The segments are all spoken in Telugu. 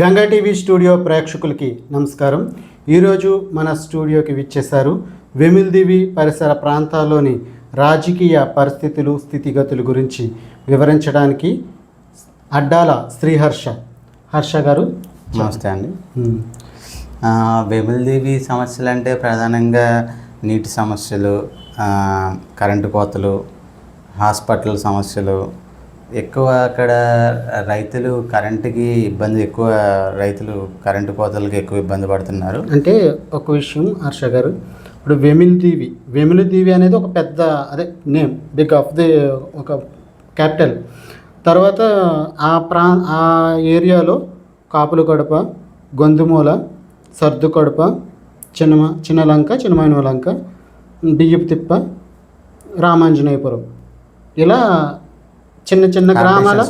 గంగా టీవీ స్టూడియో ప్రేక్షకులకి నమస్కారం. ఈరోజు మన స్టూడియోకి విచ్చేశారు వెమిల్దివి పరిసర ప్రాంతాల్లోని రాజకీయ పరిస్థితులు స్థితిగతుల గురించి వివరించడానికి అడ్డాల హర్ష గారు. నమస్తే అండి. వెమిల్దివి సమస్యలు అంటే ప్రధానంగా నీటి సమస్యలు, కరెంటు కోతలు, హాస్పిటల్ సమస్యలు ఎక్కువ. అక్కడ రైతులు కరెంటుకి ఇబ్బంది ఎక్కువ, రైతులు కరెంటు కోతలకి ఎక్కువ ఇబ్బంది పడుతున్నారు. అంటే ఒక విషయం హర్ష గారు, ఇప్పుడు వెమిల్దివి అనేది ఒక పెద్ద నేమ్, బిగ్ ఆఫ్ ది ఒక క్యాపిటల్. తర్వాత ఆ ఏరియాలో కాపుల కడప, గొంతుమూల, సర్దు కడప, చిన్నలంక, చిన్నమైనలంక, బియ్యపు తిప్ప, రామాంజనేయపురం, ఇలా చిన్న చిన్న గ్రామాల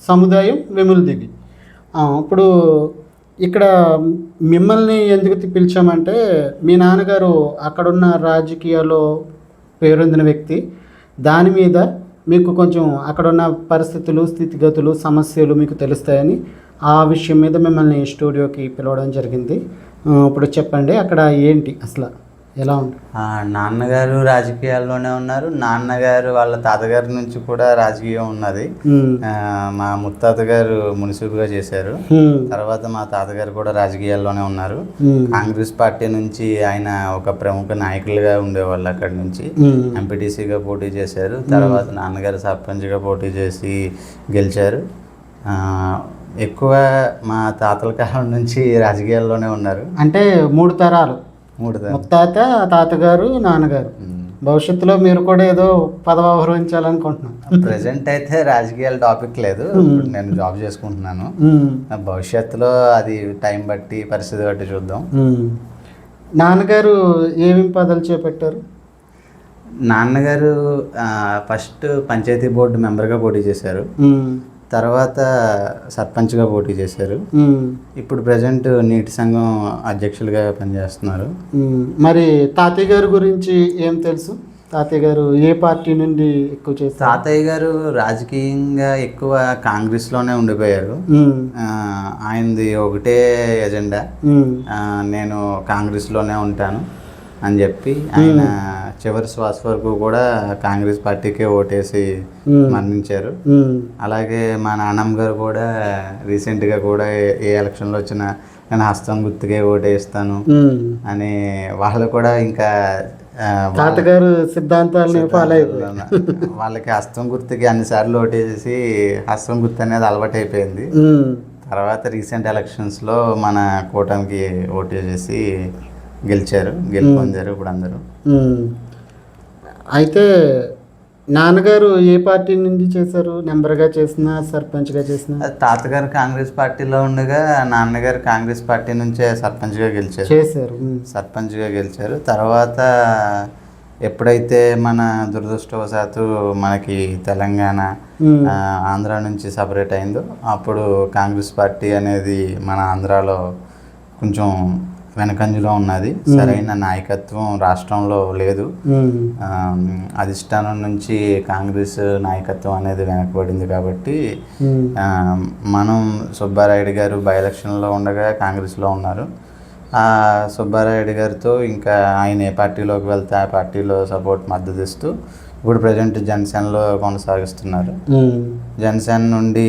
సముదాయం వెమిల్దివి. ఇప్పుడు ఇక్కడ మిమ్మల్ని ఎందుకు పిలిచామంటే, మీ నాన్నగారు అక్కడున్న రాజకీయాల్లో పేరొందిన వ్యక్తి. దాని మీద మీకు కొంచెం అక్కడున్న పరిస్థితులు, స్థితిగతులు, సమస్యలు మీకు తెలుస్తాయని ఆ విషయం మీద మిమ్మల్ని స్టూడియోకి పిలవడం జరిగింది. ఇప్పుడు చెప్పండి, అక్కడ ఏంటి అసలు, ఎలా ఉంది? నాన్నగారు రాజకీయాల్లోనే ఉన్నారు. నాన్నగారు వాళ్ళ తాతగారి నుంచి కూడా రాజకీయం ఉన్నది. మా ముత్తాత గారు మున్సిపల్గా చేశారు. తర్వాత మా తాతగారు కూడా రాజకీయాల్లోనే ఉన్నారు. కాంగ్రెస్ పార్టీ నుంచి ఆయన ఒక ప్రముఖ నాయకులుగా ఉండేవాళ్ళు. అక్కడి నుంచి ఎంపీటీసీగా పోటీ చేశారు. తర్వాత నాన్నగారు సర్పంచ్గా పోటీ చేసి గెలిచారు. ఎక్కువ మా తాతల కాలం నుంచి రాజకీయాల్లోనే ఉన్నారు. అంటే మూడు తరాలు, ముత్తాత, తాతగారు, నాన్నగారు. భవిష్యత్తులో మీరు కూడా ఏదో పదవి ఆహ్వానించాలనుకుంటున్నాను. ప్రజెంట్ అయితే రాజకీయాల టాపిక్ లేదు. నేను జాబ్ చేసుకుంటున్నాను. భవిష్యత్తులో అది టైం బట్టి, పరిస్థితి బట్టి చూద్దాం. నాన్నగారు ఏమేమి పదవులు చేపట్టారు? నాన్నగారు ఫస్ట్ పంచాయతీ బోర్డు మెంబర్గా పోటీ చేశారు. తర్వాత సర్పంచ్గా పోటీ చేశారు. ఇప్పుడు ప్రజెంట్ నీటి సంఘం అధ్యక్షులుగా పనిచేస్తున్నారు. మరి తాతయ్య గారి గురించి ఏం తెలుసు? తాతయ్య గారు ఏ పార్టీ నుండి ఎక్కువ చేస్తారు? తాతయ్య గారు రాజకీయంగా ఎక్కువ కాంగ్రెస్లోనే ఉండిపోయారు. ఆయనది ఒకటే ఎజెండా, నేను కాంగ్రెస్లోనే ఉంటాను అని చెప్పి ఆయన చివరి శ్వాస వరకు కూడా కాంగ్రెస్ పార్టీకే ఓటేసి మరణించారు. అలాగే మా నాన్నమ్మ గారు కూడా రీసెంట్గా కూడా ఏ ఎలక్షన్లో వచ్చినా నేను హస్తం గుర్తుకే ఓటేస్తాను అని వాళ్ళు కూడా ఇంకా తాతగారు సిద్ధాంతాలని ఫాలో వాళ్ళకి హస్తం గుర్తుకి అన్నిసార్లు ఓటేసి హస్తం గుర్తు అనేది అలవాటు అయిపోయింది. తర్వాత రీసెంట్ ఎలక్షన్స్లో మన కూటమికి ఓటేసి గెలుపొందారు ఇప్పుడు అందరూ. అయితే నాన్నగారు ఏ పార్టీ నుండి చేశారు? నెంబర్గా చేసిన, సర్పంచ్గా చేసిన? తాతగారు కాంగ్రెస్ పార్టీలో ఉండగా నాన్నగారు కాంగ్రెస్ పార్టీ నుంచే సర్పంచ్గా సర్పంచ్గా గెలిచారు. తర్వాత ఎప్పుడైతే మన దురదృష్టవశాత్తు మనకి తెలంగాణ, ఆంధ్ర నుంచి సపరేట్ అయిందో అప్పుడు కాంగ్రెస్ పార్టీ అనేది మన ఆంధ్రాలో కొంచెం వెనకంజలో ఉన్నది. సరైన నాయకత్వం రాష్ట్రంలో లేదు. అధిష్టానం నుంచి కాంగ్రెస్ నాయకత్వం అనేది వెనకబడింది. కాబట్టి మనం సుబ్బారాయుడు గారు బై ఎలక్షన్లో ఉండగా కాంగ్రెస్లో ఉన్నారు. సుబ్బారాయుడు గారితో ఇంకా ఆయన ఏ పార్టీలోకి వెళ్తే ఆ పార్టీలో మద్దతు ఇస్తూ ఇప్పుడు ప్రజెంట్ జనసేనలో కొనసాగిస్తున్నారు. జనసేన నుండి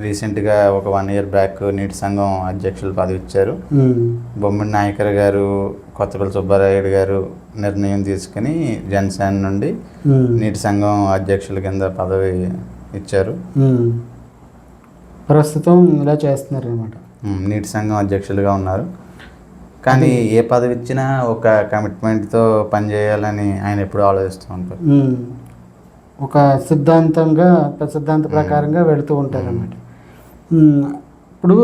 రీసెంట్గా ఒక 1 year బ్యాక్ నీటి సంఘం అధ్యక్షులు పదవి ఇచ్చారు. బొమ్మిడి నాయకర్ గారు, కొత్తపల్లి సుబ్బారాయుడు గారు నిర్ణయం తీసుకుని జనసేన నుండి నీటి సంఘం అధ్యక్షుల కింద పదవి ఇచ్చారు. ప్రస్తుతం ఇలా చేస్తున్నారు అన్నమాట. నీటి సంఘం అధ్యక్షులుగా ఉన్నారు. కానీ ఏ పదవి ఇచ్చినా ఒక కమిట్మెంట్తో పనిచేయాలని ఆయన ఎప్పుడు ఆలోచిస్తూ ఉంటారు. ఒక సిద్ధాంత ప్రకారంగా వెళుతూ ఉంటారు అన్నమాట. ఇప్పుడు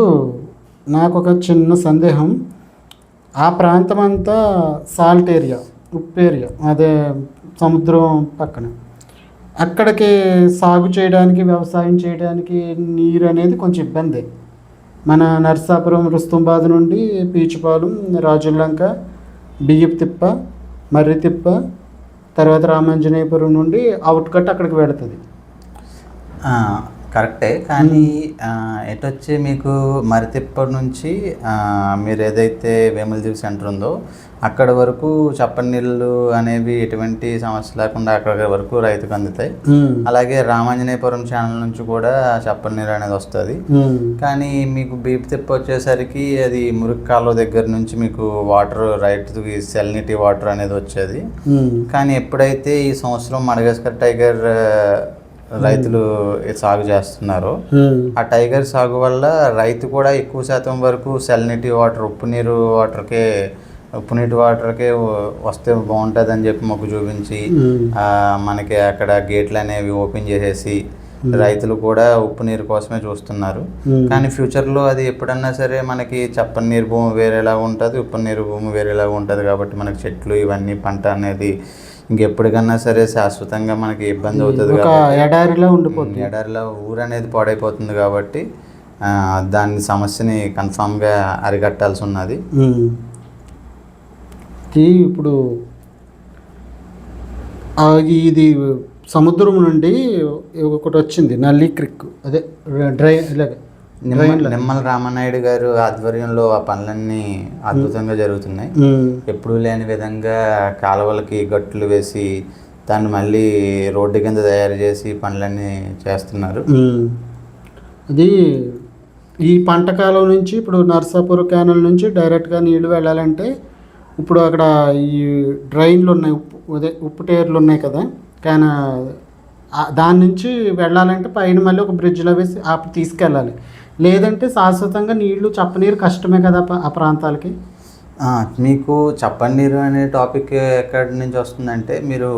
నాకు ఒక చిన్న సందేహం. ఆ ప్రాంతం అంతా సాల్ట్ ఏరియా, ఉప్పు ఏరియా, అదే సముద్రం పక్కన. అక్కడికి సాగు చేయడానికి, వ్యవసాయం చేయడానికి నీరు అనేది కొంచెం ఇబ్బంది. మన నర్సాపురం, రుస్తుంబాద్ నుండి పీచుపాలెం, రాజుల్లంక, బియ్యపు తిప్ప, మర్రి తిప్ప, తర్వాత రామాంజనేయపురం నుండి అవుట్ కట్ అక్కడికి వెళుతుంది. కరెక్టే, కానీ ఎటొచ్చి మీకు మరితిప్ప నుంచి మీరు ఏదైతే వేములదీవి సెంటర్ ఉందో అక్కడ వరకు చప్పని నీళ్ళు అనేవి ఎటువంటి సమస్య లేకుండా అక్కడ వరకు రైతుకు అందుతాయి. అలాగే రామాంజనేయపురం ఛానల్ నుంచి కూడా చప్పని నీరు అనేది వస్తుంది. కానీ మీకు బీపితిప్ప వచ్చేసరికి అది మురికి కాలువ దగ్గర నుంచి మీకు వాటర్ రైతుకి సెల్నిటీ వాటర్ అనేది వచ్చేది. కానీ ఎప్పుడైతే ఈ సంవత్సరం మడగాస్కర్ టైగర్ రైతులు సాగు చేస్తున్నారు, ఆ టైగర్ సాగు వల్ల రైతు కూడా ఎక్కువ శాతం వరకు సెల్నిటీ వాటర్ ఉప్పు నీటి వాటర్కే వస్తే బాగుంటుంది అని చెప్పి మొగ్గు చూపించి మనకి అక్కడ గేట్లు అనేవి ఓపెన్ చేసేసి రైతులు కూడా ఉప్పు నీరు కోసమే చూస్తున్నారు. కానీ ఫ్యూచర్లో అది ఎప్పుడన్నా సరే మనకి చప్పని నీరు భూమి వేరేలా ఉంటుంది, ఉప్పు నీరు భూమి వేరేలా ఉంటుంది. కాబట్టి మనకి చెట్లు ఇవన్నీ పంట అనేది ఇంకెప్పటికన్నా సరే శాశ్వతంగా మనకి ఇబ్బంది అవుతుంది. ఎడారిలో ఉండిపోతుంది, ఎడారిలో ఊరు అనేది పాడైపోతుంది. కాబట్టి దాని సమస్యని కన్ఫామ్గా అరికట్టాల్సి ఉన్నది. ఇప్పుడు ఇది సముద్రం నుండి ఒకటి వచ్చింది, నల్లి క్రిక్, అదే నిమ్మల రామనాయుడు గారు ఆధ్వర్యంలో ఆ పనులన్నీ అద్భుతంగా జరుగుతున్నాయి. ఎప్పుడూ లేని విధంగా కాలువలకి గట్లు వేసి దాన్ని మళ్ళీ రోడ్డు కింద తయారు చేసి పనులన్నీ చేస్తున్నారు. అది ఈ పంట కాలం నుంచి ఇప్పుడు నర్సాపురం క్యానల్ నుంచి డైరెక్ట్గా నీళ్లు వెళ్ళాలంటే ఇప్పుడు అక్కడ ఈ డ్రైన్లు ఉన్నాయి, ఉప్పు టేర్లు ఉన్నాయి కదా, కానీ దాని నుంచి వెళ్ళాలంటే పైన మళ్ళీ ఒక బ్రిడ్జ్లో వేసి తీసుకెళ్ళాలి. లేదంటే శాశ్వతంగా నీళ్లు చప్పనీరు కష్టమే కదా ఆ ప్రాంతాలకి. మీకు చప్పని నీరు అనే టాపిక్ ఎక్కడి నుంచి వస్తుందంటే, మీరు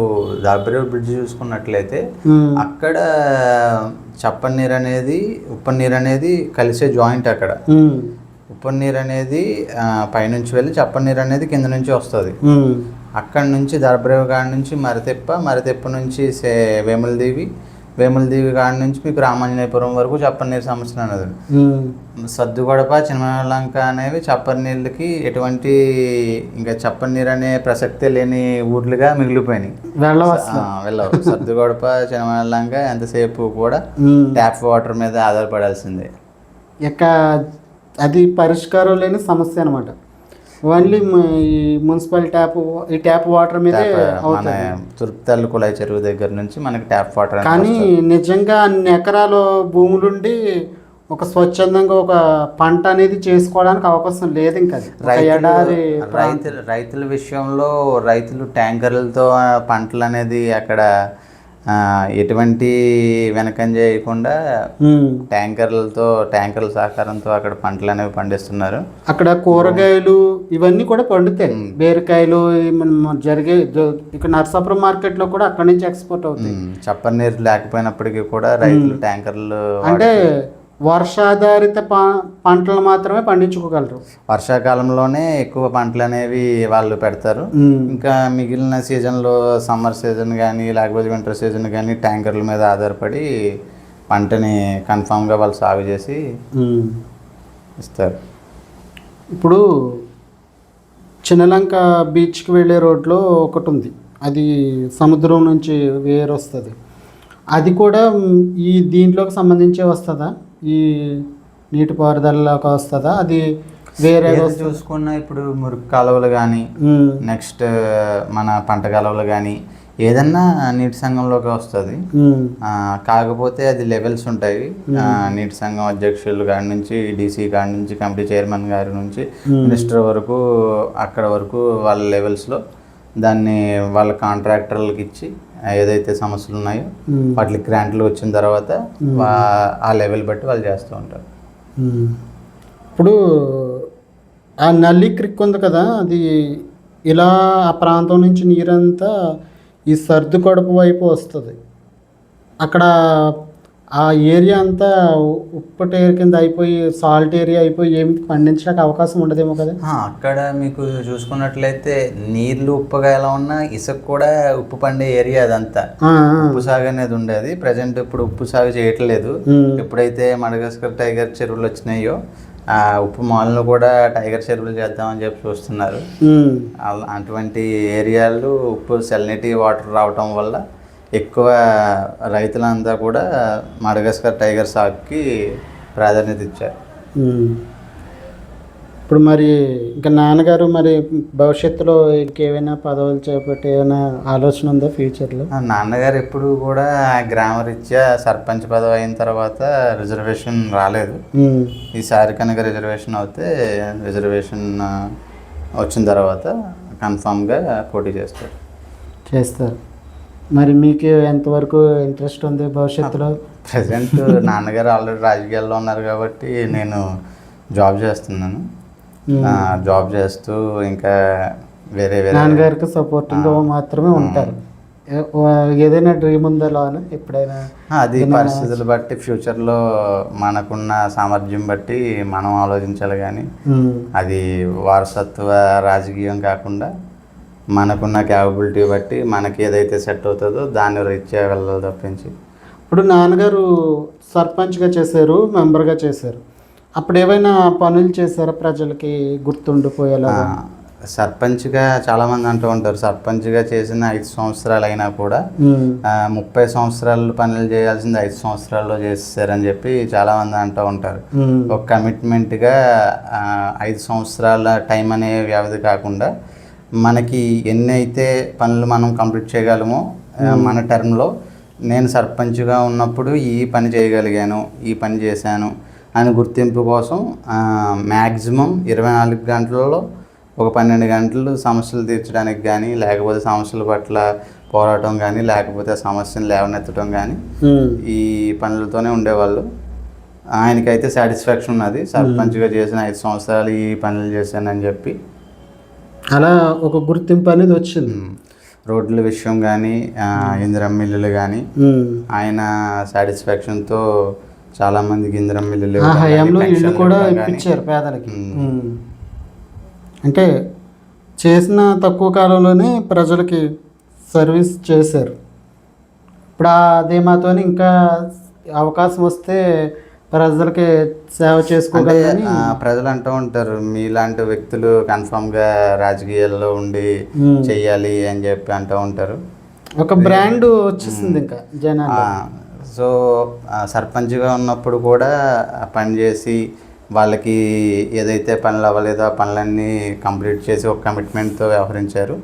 దాబరేవు బ్రిడ్జ్ చూసుకున్నట్లయితే అక్కడ చప్పని నీరు అనేది ఉప్పు నీరు అనేది కలిసే జాయింట్. అక్కడ ఉప్పు నీరు అనేది పైనుంచి వెళ్ళి చప్పని నీరు అనేది కింద నుంచి వస్తుంది. అక్కడ నుంచి దర్బరేవు కాడ నుంచి మరితిప్ప నుంచి వేములదేవి కాడ నుంచి మీకు రామాంజనేయపురం వరకు చప్పని నీరు సమస్య అనేది. సర్దుగొడప చిన్నలంక అనేవి చప్పని నీళ్ళకి ఎటువంటి ఇంకా చప్పని నీరు అనే ప్రసక్తే లేని ఊర్లుగా మిగిలిపోయినాయి. వెళ్ళవు. సర్దుగొడప చిన్నలంక ఎంతసేపు కూడా ట్యాప్ వాటర్ మీద ఆధారపడాల్సిందే. అది పరిష్కారం లేని సమస్య అనమాట. ఓన్లీ ఈ మున్సిపల్ ట్యాప్ వాటర్ మీద తుర్పుతల్లి కుళాయి చెరువు దగ్గర నుంచి మనకి ట్యాప్ వాటర్. కానీ నిజంగా అన్ని ఎకరాల భూములుండి ఒక స్వచ్ఛందంగా ఒక పంట అనేది చేసుకోవడానికి అవకాశం లేదు. ఇంకా రైతుల విషయంలో రైతులు ట్యాంకర్లతో పంటలు అనేది అక్కడ ఎటువంటి వెనకంజ చేయకుండా ట్యాంకర్ల సహకారంతో అక్కడ పంటలు అనేవి పండిస్తున్నారు. అక్కడ కూరగాయలు ఇవన్నీ కూడా పండుతాయి. బీరకాయలు జరిగే ఇక్కడ నర్సాపురం మార్కెట్లో కూడా అక్కడ నుంచి ఎక్స్పోర్ట్ అవుతాయి. చప్పని నీరు లేకపోయినప్పటికీ కూడా రైతులు ట్యాంకర్లు అంటే వర్షాధారిత పంటలు మాత్రమే పండించుకోగలరు. వర్షాకాలంలోనే ఎక్కువ పంటలు అనేవి వాళ్ళు పెడతారు. ఇంకా మిగిలిన సీజన్లో సమ్మర్ సీజన్ కానీ లేకపోతే వింటర్ సీజన్ కానీ ట్యాంకర్ల మీద ఆధారపడి పంటని కన్ఫామ్గా వాళ్ళు సాగు చేసి ఇస్తారు. ఇప్పుడు చిన్నలంక బీచ్కి వెళ్ళే రోడ్లో ఒకటి ఉంది, అది సముద్రం నుంచి వేరు వస్తుంది. అది కూడా ఈ దీంట్లోకి సంబంధించే వస్తుందా, ఈ నీటిపారుదలలోకి వస్తుందా? అది వేరే చూసుకున్న ఇప్పుడు మురికి కాలువలు కానీ నెక్స్ట్ మన పంట కాలువలు కానీ ఏదన్నా నీటి సంఘంలోకి వస్తుంది. కాకపోతే అది లెవెల్స్ ఉంటాయి. నీటి సంఘం అధ్యక్షులు కాడి నుంచి డీసీ కాడి నుంచి కమిటీ చైర్మన్ గారి నుంచి మినిస్టర్ వరకు అక్కడ వరకు వాళ్ళ లెవెల్స్లో దాన్ని వాళ్ళ కాంట్రాక్టర్లకు ఇచ్చి ఏదైతే సమస్యలు ఉన్నాయో వాటికి గ్రాంట్లు వచ్చిన తర్వాత ఆ లెవెల్ బట్టి వాళ్ళు చేస్తూ ఉంటారు. ఇప్పుడు ఆ నల్లి క్రిక్ ఉంది కదా, అది ఇలా ఆ ప్రాంతం నుంచి నీరంతా ఈ సర్దుకొడపు వైపు వస్తుంది. అక్కడ ఆ ఏరియా అంతా ఉప్పటేరు కింద అయిపోయి సాల్ట్ ఏరియా అయిపోయి ఏమి పండించడానికి అవకాశం ఉండదేమో కదా. అక్కడ మీకు చూసుకున్నట్లయితే నీళ్లు ఉప్పుగా ఎలా ఉన్నా ఇసుక కూడా ఉప్పు పండే ఏరియా అదంతా ఉప్పు సాగు అనేది ఉండేది. ప్రజెంట్ ఇప్పుడు ఉప్పు సాగు చేయట్లేదు. ఎప్పుడైతే మడగాస్కర్ టైగర్ చెరువులు వచ్చినాయో ఆ ఉప్పు మాలను కూడా టైగర్ చెరువులు చేద్దామని చెప్పి చూస్తున్నారు. అటువంటి ఏరియాలు ఉప్పు సెలినిటీ వాటర్ రావటం వల్ల ఎక్కువ రైతులంతా కూడా మడగాస్కర్ టైగర్ సాగుకి ప్రాధాన్యత ఇచ్చారు. ఇప్పుడు మరి ఇంకా నాన్నగారు మరి భవిష్యత్తులో ఇంకేమైనా పదవులు చేపట్టే ఏమైనా ఆలోచన ఉందా ఫ్యూచర్లో? నాన్నగారు ఎప్పుడు కూడా గ్రామరీత్యా సర్పంచ్ పదవి అయిన తర్వాత రిజర్వేషన్ రాలేదు. ఈసారి కనుక రిజర్వేషన్ అవుతే రిజర్వేషన్ వచ్చిన తర్వాత కన్ఫామ్గా పోటీ చేస్తారు. మరి మీకు ఎంతవరకు ఇంట్రెస్ట్ ఉంది భవిష్యత్తులో? ప్రజెంట్ నాన్నగారు ఆల్రెడీ రాజకీయాల్లో ఉన్నారు కాబట్టి నేను జాబ్ చేస్తున్నాను. జాబ్ చేస్తూ ఇంకా వేరే నాన్నగారికి సపోర్టింగ్గా మాత్రమే ఉంటారు. ఏదైనా డ్రీమ్ ఉందా లోన ఎప్పుడైనా? అది పరిస్థితులు బట్టి ఫ్యూచర్లో మనకున్న సామర్థ్యం బట్టి మనం ఆలోచించాలి, కానీ అది వారసత్వ రాజకీయం కాకుండా మనకున్న క్యాపబిలిటీ బట్టి మనకి ఏదైతే సెట్ అవుతుందో దాన్ని రీత్యా వెళ్ళాలి తప్పించి. ఇప్పుడు నాన్నగారు సర్పంచ్గా చేశారు, మెంబర్గా చేశారు, అప్పుడు ఏమైనా పనులు చేశారా ప్రజలకి గుర్తుండిపోయేలా? సర్పంచ్గా చాలామంది అంటూ ఉంటారు, సర్పంచ్గా చేసిన 5 సంవత్సరాలు అయినా కూడా 30 సంవత్సరాలు పనులు చేయాల్సింది 5 సంవత్సరాల్లో చేసేసారని చెప్పి చాలామంది అంటూ ఉంటారు. ఒక కమిట్మెంట్గా 5 సంవత్సరాల టైం అనే వ్యవధి కాకుండా మనకి ఎన్ని అయితే పనులు మనం కంప్లీట్ చేయగలమో మన టర్మ్లో, నేను సర్పంచ్గా ఉన్నప్పుడు ఈ పని చేయగలిగాను, ఈ పని చేశాను అని గుర్తింపు కోసం మ్యాక్సిమం 24 గంటలలో ఒక 12 గంటలు సమస్యలు తీర్చడానికి కానీ, లేకపోతే సమస్యల పట్ల పోరాటం కానీ, లేకపోతే సమస్యను లేవనెత్తడం కానీ ఈ పనులతోనే ఉండేవాళ్ళు. ఆయనకైతే సాటిస్ఫాక్షన్ ఉన్నది, సర్పంచ్గా చేసిన 5 సంవత్సరాలు ఈ పనులు చేశానని చెప్పి. అలా ఒక గుర్తింపు అనేది వచ్చింది. రోడ్ల విషయం కానీ, ఇందిరమ్మ ఇల్లులు కానీ ఆయన సాటిస్ఫాక్షన్తో చాలామందికి ఇందిరమ్మ ఇల్లులు ఇల్లు కూడా ఇప్పించారు పేదలకి. అంటే చేసిన తక్కువ కాలంలోనే ప్రజలకి సర్వీస్ చేశారు. ఇప్పుడు అదే మాతో ఇంకా అవకాశం వస్తే ప్రజలకి సేవ చేసుకోగలని ప్రజలు అంటూ ఉంటారు. మీలాంటి వ్యక్తులు కన్ఫామ్గా రాజకీయాల్లో ఉండి చెయ్యాలి అని చెప్పి అంటూ ఉంటారు. ఒక బ్రాండ్ వచ్చేసింది ఇంకా జనాలు. సో సర్పంచ్గా ఉన్నప్పుడు కూడా పనిచేసి వాళ్ళకి ఏదైతే పనులు అవ్వలేదో ఆ పనులన్నీ కంప్లీట్ చేసి ఒక కమిట్మెంట్తో వ్యవహరించారు.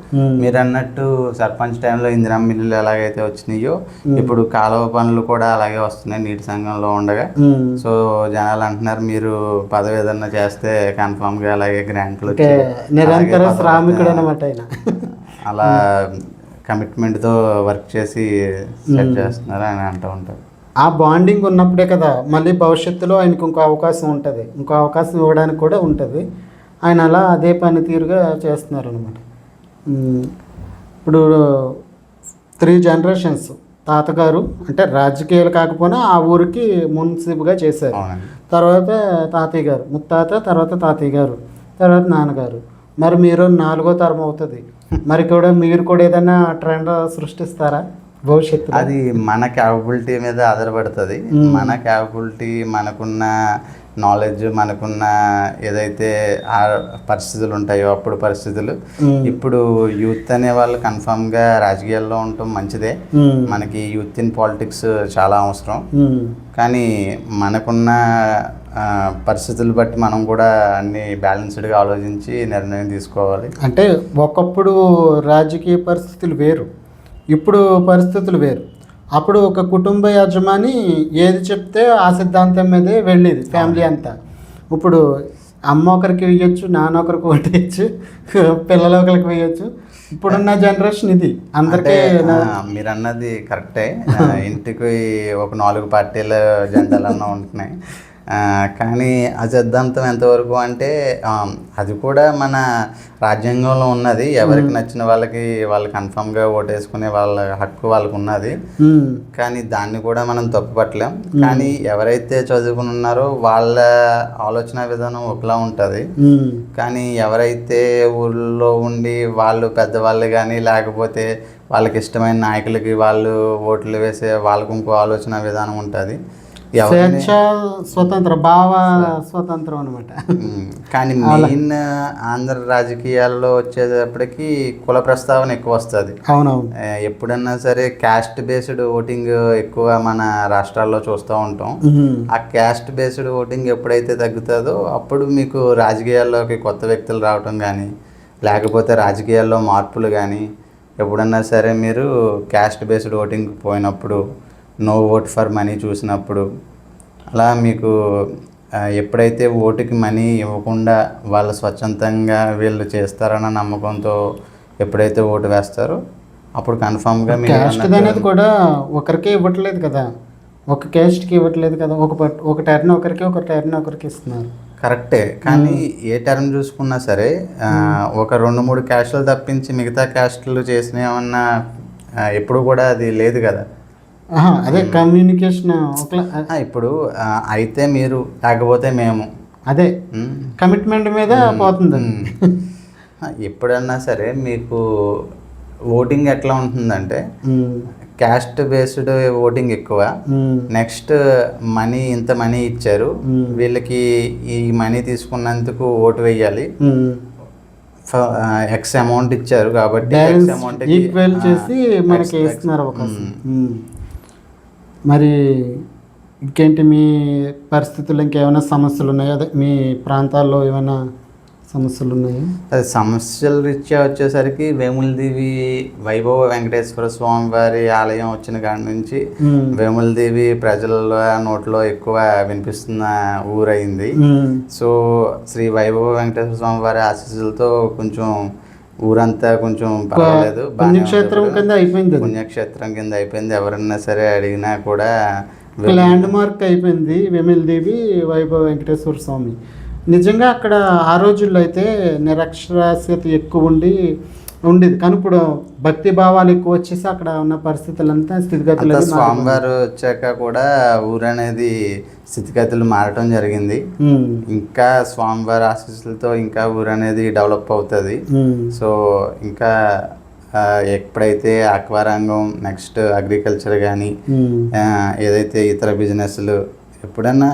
మీరు అన్నట్టు సర్పంచ్ టైంలో ఇందిరమ్మ ఇల్లులు ఎలాగైతే వచ్చినాయో ఇప్పుడు కాలువ పనులు కూడా అలాగే వస్తున్నాయి నీటి సంఘంలో ఉండగా. సో జనాలు అంటున్నారు, మీరు పదవి ఏదన్నా చేస్తే కన్ఫామ్గా అలాగే గ్రాంట్లు నిరంతర శ్రామికుడు అన్నమాట ఆయన. అలా కమిట్మెంట్తో వర్క్ చేసి సెట్ చేస్తున్నారు అని అంటూ ఉంటారు. ఆ బాండింగ్ ఉన్నప్పుడే కదా మళ్ళీ భవిష్యత్తులో ఆయనకు ఇంకో అవకాశం ఉంటుంది, ఇంకో అవకాశం ఇవ్వడానికి కూడా ఉంటుంది. ఆయన అలా అదే పనితీరుగా చేస్తున్నారు అనమాట. ఇప్పుడు 3 జనరేషన్స్ తాతగారు అంటే రాజకీయాలు కాకపోయినా ఆ ఊరికి మున్సిప్గా చేశారు. తర్వాత తాతయ్య గారు, ముత్తాత, తర్వాత తాతయ్య గారు, తర్వాత నాన్నగారు. మరి మీరు 4వ తరం అవుతుంది. మరి కూడా మీరు కూడా ఏదైనా ట్రెండ్ సృష్టిస్తారా భవిష్యత్తు? అది మన క్యాపబిలిటీ మీద ఆధారపడుతుంది. మన క్యాపబిలిటీ, మనకున్న నాలెడ్జ్, మనకున్న ఏదైతే ఆ పరిస్థితులు ఉంటాయో అప్పుడు పరిస్థితులు. ఇప్పుడు యూత్ అనే వాళ్ళు కన్ఫామ్గా రాజకీయాల్లో ఉండటం మంచిదే. మనకి యూత్ ఇన్ పాలిటిక్స్ చాలా అవసరం. కానీ మనకున్న పరిస్థితులు బట్టి మనం కూడా అన్ని బ్యాలెన్స్డ్గా ఆలోచించి నిర్ణయం తీసుకోవాలి. అంటే ఒకప్పుడు రాజకీయ పరిస్థితులు వేరు, ఇప్పుడు పరిస్థితులు వేరు. అప్పుడు ఒక కుటుంబ యజమాని ఏది చెప్తే ఆ సిద్ధాంతం మీదే వెళ్ళేది ఫ్యామిలీ అంతా. ఇప్పుడు అమ్మ ఒకరికి వేయచ్చు, నాన్న ఒకరికి ఓటేయచ్చు, పిల్లలు ఒకరికి వేయచ్చు. ఇప్పుడున్న జనరేషన్ ఇది అందరికీ. మీరు అన్నది కరెక్టే. ఇంటికి ఒక 4 పార్టీల జెండాలన్నా ఉంటున్నాయి. కానీ ఆ సిద్ధాంతం ఎంతవరకు అంటే అది కూడా మన రాజ్యాంగంలో ఉన్నది. ఎవరికి నచ్చిన వాళ్ళకి వాళ్ళు కన్ఫామ్గా ఓటేసుకునే వాళ్ళ హక్కు వాళ్ళకు ఉన్నది. కానీ దాన్ని కూడా మనం తప్పుపట్టలేం. కానీ ఎవరైతే చదువుకుని ఉన్నారో వాళ్ళ ఆలోచన విధానం ఒకలా ఉంటుంది. కానీ ఎవరైతే ఊళ్ళో ఉండి వాళ్ళు పెద్దవాళ్ళు కానీ లేకపోతే వాళ్ళకి ఇష్టమైన నాయకులకి వాళ్ళు ఓట్లు వేసే వాళ్ళకు ఇంకో ఆలోచన విధానం ఉంటుంది. ఎవరిని స్వేచ్ఛ స్వతంత్రం, భావ స్వతంత్రం అనమాట. కానీ మెయిన్ ఆంధ్ర రాజకీయాల్లో వచ్చేటప్పటికి కుల ప్రస్తావన ఎక్కువ వస్తుంది. అవునవును. ఎప్పుడన్నా సరే క్యాస్ట్ బేస్డ్ ఓటింగ్ ఎక్కువ మన రాష్ట్రాల్లో చూస్తూ ఉంటాం. ఆ క్యాస్ట్ బేస్డ్ ఓటింగ్ ఎప్పుడైతే తగ్గుతుందో అప్పుడు మీకు రాజకీయాల్లోకి కొత్త వ్యక్తులు రావటం కానీ, లేకపోతే రాజకీయాల్లో మార్పులు కానీ, ఎప్పుడన్నా సరే మీరు క్యాస్ట్ బేస్డ్ ఓటింగ్ పోయినప్పుడు, నో ఓట్ ఫర్ మనీ చూసినప్పుడు, అలా మీకు ఎప్పుడైతే ఓటుకి మనీ ఇవ్వకుండా వాళ్ళు స్వచ్ఛందంగా వీళ్ళు చేస్తారన్న నమ్మకంతో ఎప్పుడైతే ఓటు వేస్తారో అప్పుడు కన్ఫామ్గా క్యాస్ట్ అనేది కూడా ఒకరికే ఇవ్వట్లేదు కదా, ఒక క్యాస్ట్కి ఇవ్వట్లేదు కదా, ఒక టర్న్ ఒకరికి, ఒక టర్న్ ఒకరికి ఇస్తున్నారు. కరెక్టే, కానీ ఏ టర్మ్ చూసుకున్నా సరే ఒక 2-3 క్యాస్టులు తప్పించి మిగతా క్యాస్టులు చేసిన ఏమన్నా ఎప్పుడు కూడా అది లేదు కదా. అదే కమ్యూనికేషన్ ఇప్పుడు అయితే మీరు, లేకపోతే మేము, అదే కమిట్మెంట్ మీద పోతుంది. ఎప్పుడన్నా సరే మీకు ఓటింగ్ ఎట్లా ఉంటుందంటే క్యాస్ట్ బేస్డ్ ఓటింగ్ ఎక్కువ. నెక్స్ట్ మనీ, ఇంత మనీ ఇచ్చారు వీళ్ళకి, ఈ మనీ తీసుకున్నందుకు ఓటు వేయాలి, ఎక్స్ అమౌంట్ ఇచ్చారు కాబట్టి ఎక్స్ అమౌంట్ ఈక్వల్ చేసి మనకి ఇస్తున్నారు అవకాశం. మరి ఇంకేంటి మీ పరిస్థితుల్లో ఇంకేమైనా సమస్యలు ఉన్నాయా? అదే మీ ప్రాంతాల్లో ఏమైనా సమస్యలు ఉన్నాయా? అది సమస్యల రీత్యా వచ్చేసరికి వేములదేవి వైభవ వెంకటేశ్వర స్వామి వారి ఆలయం వచ్చిన కాడి నుంచి వేములదేవి ప్రజల నోట్లో ఎక్కువ వినిపిస్తున్న ఊరైంది. సో శ్రీ వైభవ వెంకటేశ్వర స్వామి వారి ఆశీస్సులతో కొంచెం ఊరంతా కొంచెం పర్వాలేదు, పుణ్యక్షేత్రం కింద అయిపోయింది. పుణ్యక్షేత్రం కింద అయిపోయింది. ఎవరన్నా సరే అడిగినా కూడా ల్యాండ్ మార్క్ అయిపోయింది వేములదేవి వైభవ వెంకటేశ్వర స్వామి. నిజంగా అక్కడ ఆ రోజుల్లో అయితే నిరక్షరాస్యత ఎక్కువ ఉండేది, కానీ ఇప్పుడు భక్తి భావాలు ఎక్కువ వచ్చేసి అక్కడ ఉన్న పరిస్థితులంతా స్థితిగతులు, స్వామివారు వచ్చాక కూడా ఊరు అనేది స్థితిగతులు మారటం జరిగింది. ఇంకా స్వామివారి ఆశీస్సులతో ఇంకా ఊరు అనేది డెవలప్ అవుతుంది. సో ఇంకా ఎప్పుడైతే ఆక్వా రంగం, నెక్స్ట్ అగ్రికల్చర్ కానీ, ఏదైతే ఇతర బిజినెస్లు, ఎప్పుడన్నా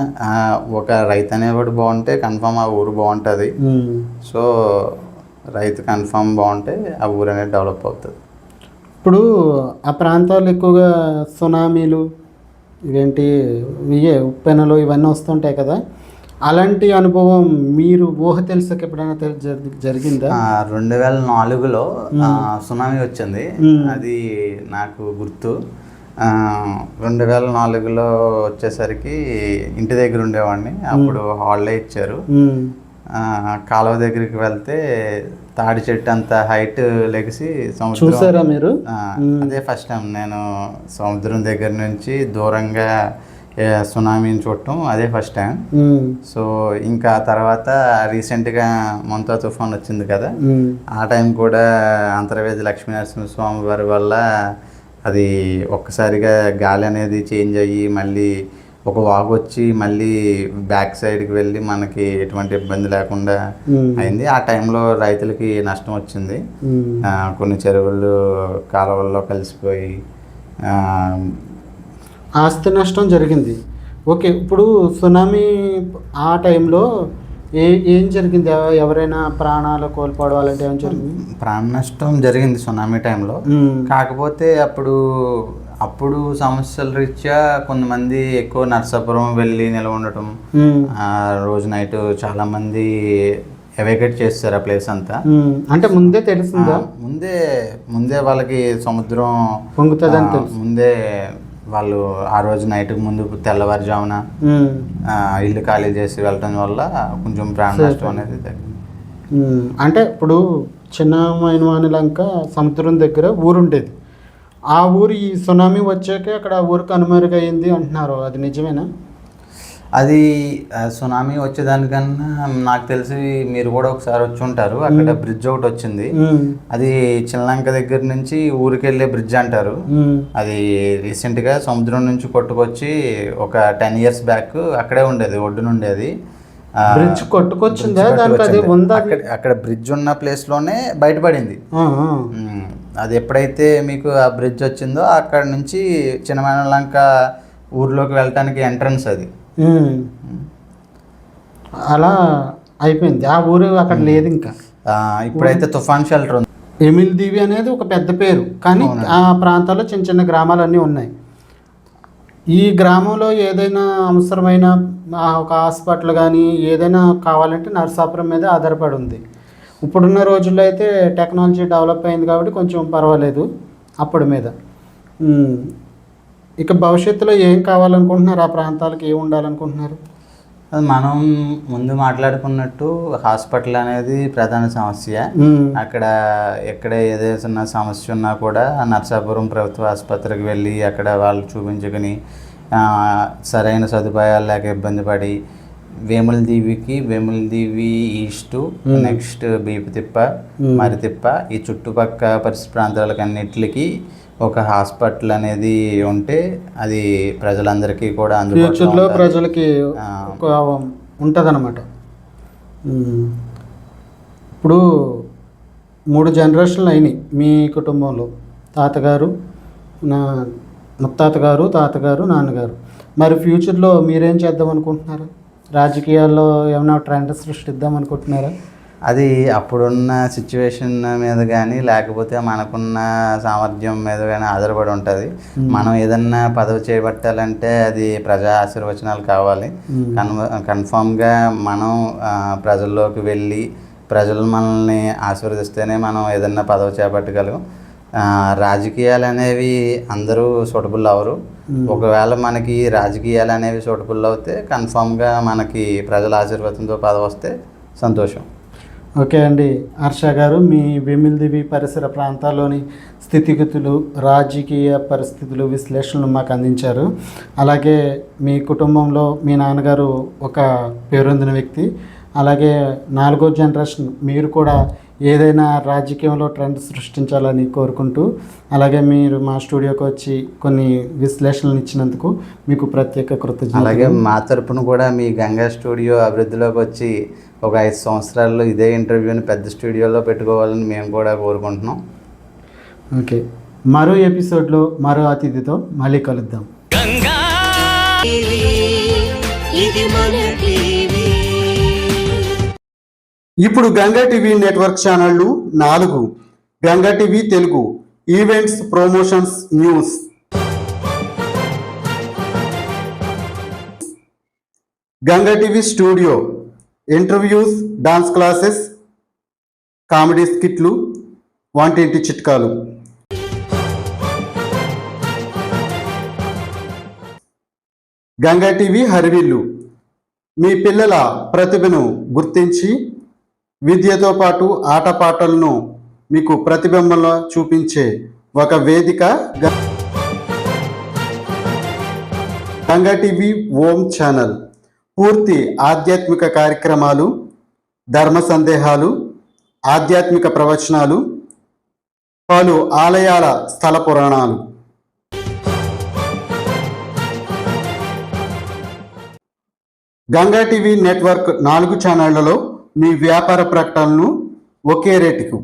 ఒక రైతు అనేవాడు బాగుంటే కన్ఫామ్ ఆ ఊరు బాగుంటుంది. సో రైతు కన్ఫామ్ బాగుంటే ఆ ఊరు అనేది డెవలప్ అవుతుంది. ఇప్పుడు ఆ ప్రాంతాలు ఎక్కువగా సునామీలు, ఇవేంటి ఉప్పెనలు ఇవన్నీ వస్తుంటాయి కదా, అలాంటి అనుభవం మీరు ఊహ తెలుసాక ఎప్పుడైనా జరిగిందా? 2004లో సునామీ వచ్చింది, అది నాకు గుర్తు. 2004లో వచ్చేసరికి ఇంటి దగ్గర ఉండేవాడిని. అప్పుడు హాలిడే ఇచ్చారు. కాలువ దగ్గరికి వెళ్తే తాడి చెట్టు అంత హైట్ లెగిసి సముద్రం చూసారా మీరు? అదే ఫస్ట్ టైం నేను సముద్రం దగ్గర నుంచి దూరంగా సునామీని చూడటం అదే ఫస్ట్ టైం. సో ఇంకా తర్వాత రీసెంట్గా మొంతా తుఫాన్ వచ్చింది కదా, ఆ టైం కూడా అంతర్వేది లక్ష్మీనరసింహస్వామి వారి వల్ల అది ఒక్కసారిగా గాలి అనేది చేంజ్ అయ్యి మళ్ళీ ఒక వాగు వచ్చి మళ్ళీ బ్యాక్ సైడ్కి వెళ్ళి మనకి ఎటువంటి ఇబ్బంది లేకుండా అయింది. ఆ టైంలో రైతులకి నష్టం వచ్చింది. కొన్ని చెరువులు కాలువల్లో కలిసిపోయి ఆస్తి నష్టం జరిగింది. ఓకే, ఇప్పుడు సునామీ ఆ టైంలో ఏం జరిగింది? ఎవరైనా ప్రాణాలు కోల్పోవడం అలాంటి ఏమైనా జరిగింది? ప్రాణ నష్టం జరిగింది సునామీ టైంలో. కాకపోతే అప్పుడు సమస్యల రీత్యా కొంతమంది ఎక్కువ నర్సాపురం వెళ్ళి నిలవ ఉండటం, రోజు నైట్ చాలా మంది ఎవాక్యుయేట్ చేస్తారు ఆ ప్లేస్ అంతా. అంటే ముందే తెలిసిందా? ముందే వాళ్ళకి సముద్రం పొంగుతుందని తెలుసు. ముందే వాళ్ళు ఆ రోజు నైట్కి ముందు తెల్లవారుజామున ఇల్లు ఖాళీ చేసి వెళ్ళటం వల్ల కొంచెం ప్రాణ నష్టం అనేది తగ్గింది. అంటే ఇప్పుడు చిన్న మైనవానిలంక సముద్రం దగ్గర ఊరుండేది, ఆ ఊరు ఈ సునామీ వచ్చాక అక్కడ ఊరికి కనుమరుగైంది అంటున్నారు, అది నిజమేనా? అది సునామీ వచ్చేదానికన్నా నాకు తెలిసి మీరు కూడా ఒకసారి వచ్చి ఉంటారు. అక్కడ బ్రిడ్జ్ ఒకటి వచ్చింది, అది చిన్నలంక దగ్గర నుంచి ఊరికి వెళ్ళే బ్రిడ్జ్ అంటారు. అది రీసెంట్గా సముద్రం నుంచి కొట్టుకొచ్చి ఒక 10 years బ్యాక్ అక్కడే ఉండేది, ఒడ్డున ఉండేది. బ్రిడ్జ్ కొట్టుకొచ్చిందా? అక్కడ బ్రిడ్జ్ ఉన్న ప్లేస్లోనే బయటపడింది. అది ఎప్పుడైతే మీకు ఆ బ్రిడ్జ్ వచ్చిందో అక్కడ నుంచి చిన్నమైనలంక ఊర్లోకి వెళ్ళటానికి ఎంట్రన్స్ అది. ఉమ్. అలా అయిపోయింది, ఆ ఊరు అక్కడ లేదు ఇంకా. ఇప్పుడైతే తుఫాన్ షెల్టర్ ఉంది. ఎమిల్ దీవి అనేది ఒక పెద్ద పేరు, కానీ ఆ ప్రాంతాల్లో చిన్న చిన్న గ్రామాలన్నీ ఉన్నాయి. ఈ గ్రామంలో ఏదైనా అవసరమైన ఒక హాస్పిటల్ కానీ ఏదైనా కావాలంటే నరసాపురం మీద ఆధారపడి ఉంది. ఇప్పుడున్న రోజుల్లో అయితే టెక్నాలజీ డెవలప్ అయింది కాబట్టి కొంచెం పర్వాలేదు అప్పటి మీద. ఇక భవిష్యత్తులో ఏం కావాలనుకుంటున్నారు, ఆ ప్రాంతాలకు ఏం ఉండాలనుకుంటున్నారు? మనం ముందు మాట్లాడుకున్నట్టు హాస్పిటల్ అనేది ప్రధాన సమస్య. అక్కడ ఎక్కడ ఏదైనా సమస్య ఉన్నా కూడా నర్సాపురం ప్రభుత్వ ఆసుపత్రికి వెళ్ళి అక్కడ వాళ్ళు చూపించుకుని సరైన సదుపాయాలు లేక ఇబ్బంది పడి వేములదీవి ఈస్టు, నెక్స్ట్ బీపతిప్ప, మరితిప్ప, ఈ చుట్టుపక్క పరిసర ప్రాంతాలకు అన్నిటికీ ఒక హాస్పిటల్ అనేది ఉంటే అది ప్రజలందరికీ కూడా ఫ్యూచర్లో ప్రజలకి ఉంటుంది అన్నమాట. ఇప్పుడు 3 జనరేషన్లు అయినాయి మీ కుటుంబంలో, తాతగారు, ముత్తాతగారు, తాతగారు, నాన్నగారు. మరి ఫ్యూచర్లో మీరేం చేద్దాం అనుకుంటున్నారు? రాజకీయాల్లో ఏమైనా ట్రెండ్ సృష్టిద్దాం అనుకుంటున్నారా? అది అప్పుడున్న సిచ్యువేషన్ మీద కానీ లేకపోతే మనకున్న సామర్థ్యం మీద కానీ ఆధారపడి ఉంటుంది. మనం ఏదన్నా పదవి చేపట్టాలంటే అది ప్రజా ఆశీర్వచనాలు కావాలి. కన్ఫామ్గా మనం ప్రజల్లోకి వెళ్ళి ప్రజలు మనల్ని ఆశీర్వదిస్తేనే మనం ఏదన్నా పదవి చేపట్టగలం. రాజకీయాలు అనేవి అందరూ సూటబుల్ అవరు. ఒకవేళ మనకి రాజకీయాలు అనేవి సూటబుల్ అవుతే కన్ఫామ్గా మనకి ప్రజల ఆశీర్వాదంతో పదవి వస్తే సంతోషం. ఓకే అండి, హర్ష గారు, మీ వేములదివి పరిసర ప్రాంతాల్లోని స్థితిగతులు, రాజకీయ పరిస్థితులు, విశ్లేషణలు మాకు అందించారు. అలాగే మీ కుటుంబంలో మీ నాన్నగారు ఒక పేరొందిన వ్యక్తి, అలాగే 4వ జనరేషన్ మీరు కూడా ఏదైనా రాజకీయంలో ట్రెండ్ సృష్టించాలని కోరుకుంటూ, అలాగే మీరు మా స్టూడియోకి వచ్చి కొన్ని విశ్లేషణలు ఇచ్చినందుకు మీకు ప్రత్యేక కృతజ్ఞతలు. అలాగే మా తరపున కూడా మీ గంగా స్టూడియో అభివృద్ధిలోకి వచ్చి ఒక 5 సంవత్సరాల్లో ఇదే ఇంటర్వ్యూని పెద్ద స్టూడియోలో పెట్టుకోవాలని మేము కూడా కోరుకుంటున్నాం. ఓకే, మరో ఎపిసోడ్లో మరో అతిథితో మళ్ళీ కలుద్దాం. ఇప్పుడు గంగా టీవీ నెట్వర్క్ ఛానళ్ళు 4: Ganga TV Telugu, events, promotions, news; Ganga TV studio, interviews, dance classes, comedy స్కిట్లు, వంటింటి చిట్కాలు; గంగా టీవీ హరివిల్లు, మీ పిల్లల ప్రతిభను గుర్తించి విద్యతో పాటు ఆటపాటలను మీకు ప్రతిబింబంలో చూపించే ఒక వేదిక గంగా టీవీ ఓం ఛానల్. పూర్తి ఆధ్యాత్మిక కార్యక్రమాలు, ధర్మ సందేహాలు, ఆధ్యాత్మిక ప్రవచనాలు, పలు ఆలయాల స్థల పురాణాలు. గంగా టీవీ నెట్వర్క్ 4 ఛానళ్లలో మీ వ్యాపార ప్రకటనలను ఒకే రేటుకు